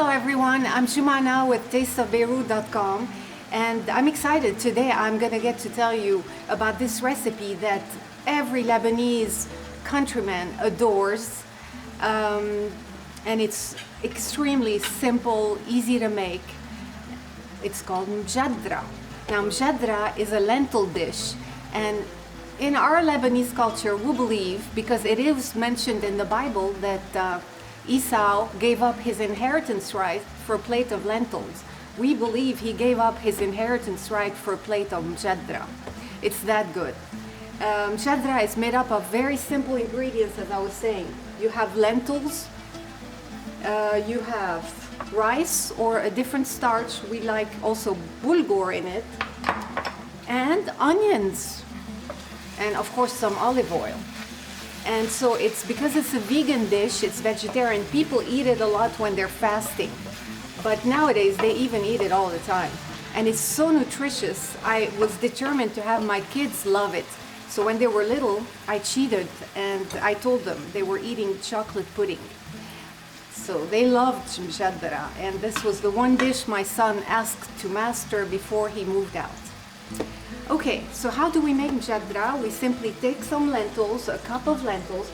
Hello everyone, I'm Shumana with tasteofbeirut.com and I'm excited. Today I'm going to get to tell you about this recipe that every Lebanese countryman adores, and it's extremely simple, easy to make. It's called Mujaddara. Now Mujaddara is a lentil dish, and in our Lebanese culture we believe, because it is mentioned in the Bible, that Esau gave up his inheritance right for a plate of lentils. We believe he gave up his inheritance right for a plate of Mujaddara. It's that good. Mujaddara is made up of very simple ingredients, as I was saying. You have lentils, you have rice or a different starch. We like also bulgur in it, and onions, and of course some olive oil. And so it's because it's a vegan dish, it's vegetarian. People eat it a lot when they're fasting, but nowadays they even eat it all the time. And it's so nutritious. I was determined to have my kids love it. So when they were little, I cheated and I told them they were eating chocolate pudding. So they loved Mujaddara, and this was the one dish my son asked to master before he moved out. Okay, so how do we make Mujaddara? We simply take some lentils, a cup of lentils.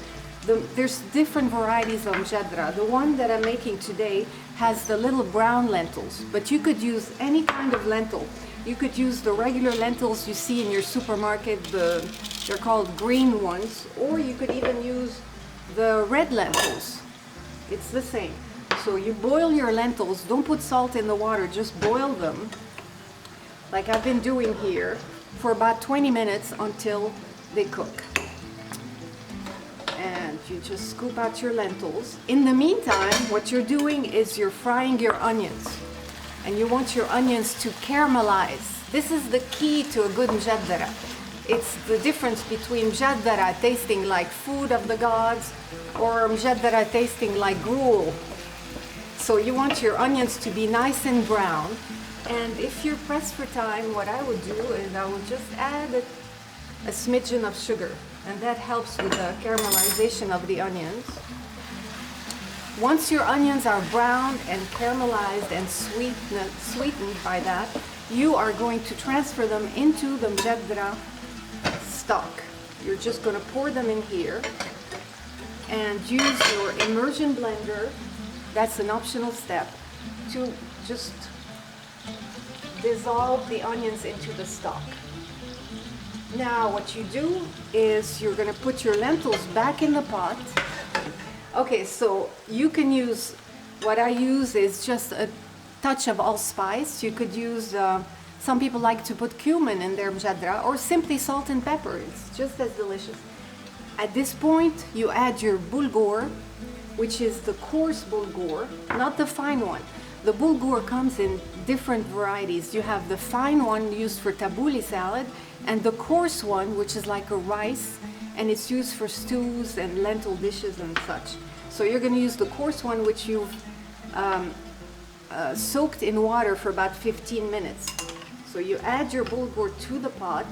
There's different varieties of Mujaddara. The one that I'm making today has the little brown lentils, but you could use any kind of lentil. You could use the regular lentils you see in your supermarket, they're called green ones, or you could even use the red lentils. It's the same. So you boil your lentils, don't put salt in the water, just boil them, like I've been doing here, for about 20 minutes until they cook. And you just scoop out your lentils. In the meantime, what you're doing is you're frying your onions, and you want your onions to caramelize. This is the key to a good Mujaddara. It's the difference between Mujaddara tasting like food of the gods or Mujaddara tasting like gruel. So you want your onions to be nice and brown. And if you're pressed for time, what I would do is I would just add a smidgen of sugar, and that helps with the caramelization of the onions. Once your onions are browned and caramelized and sweetened by that, you are going to transfer them into the Mujaddara stock. You're just going to pour them in here and use your immersion blender. That's an optional step, to just dissolve the onions into the stock. Now what you do is you're going to put your lentils back in the pot. Okay, so you can use, what I use is just a touch of allspice. You could use, some people like to put cumin in their Mujaddara, or simply salt and pepper. It's just as delicious. At this point you add your bulgur, which is the coarse bulgur, not the fine one. The bulgur comes in different varieties. You have the fine one used for tabbouleh salad, and the coarse one, which is like a rice, and it's used for stews and lentil dishes and such. So you're going to use the coarse one, which you've soaked in water for about 15 minutes. So you add your bulgur to the pot,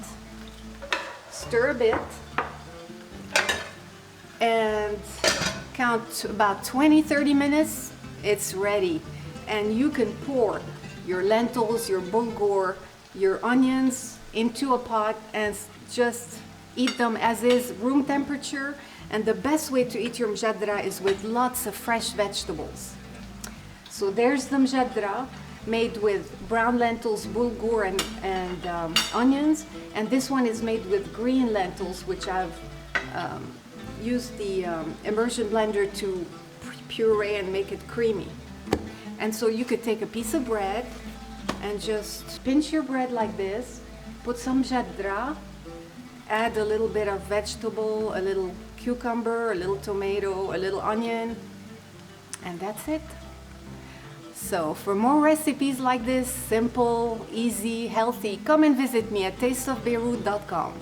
stir a bit, and count about 20-30 minutes. It's ready. And you can pour your lentils, your bulgur, your onions into a pot and just eat them as is, room temperature. And the best way to eat your Mujaddara is with lots of fresh vegetables. So there's the Mujaddara, made with brown lentils, bulgur, and onions. And this one is made with green lentils, which I've used the immersion blender to puree and make it creamy. And so you could take a piece of bread and just pinch your bread like this, put some Mujaddara, add a little bit of vegetable, a little cucumber, a little tomato, a little onion, and that's it. So for more recipes like this, simple, easy, healthy, come and visit me at tasteofbeirut.com.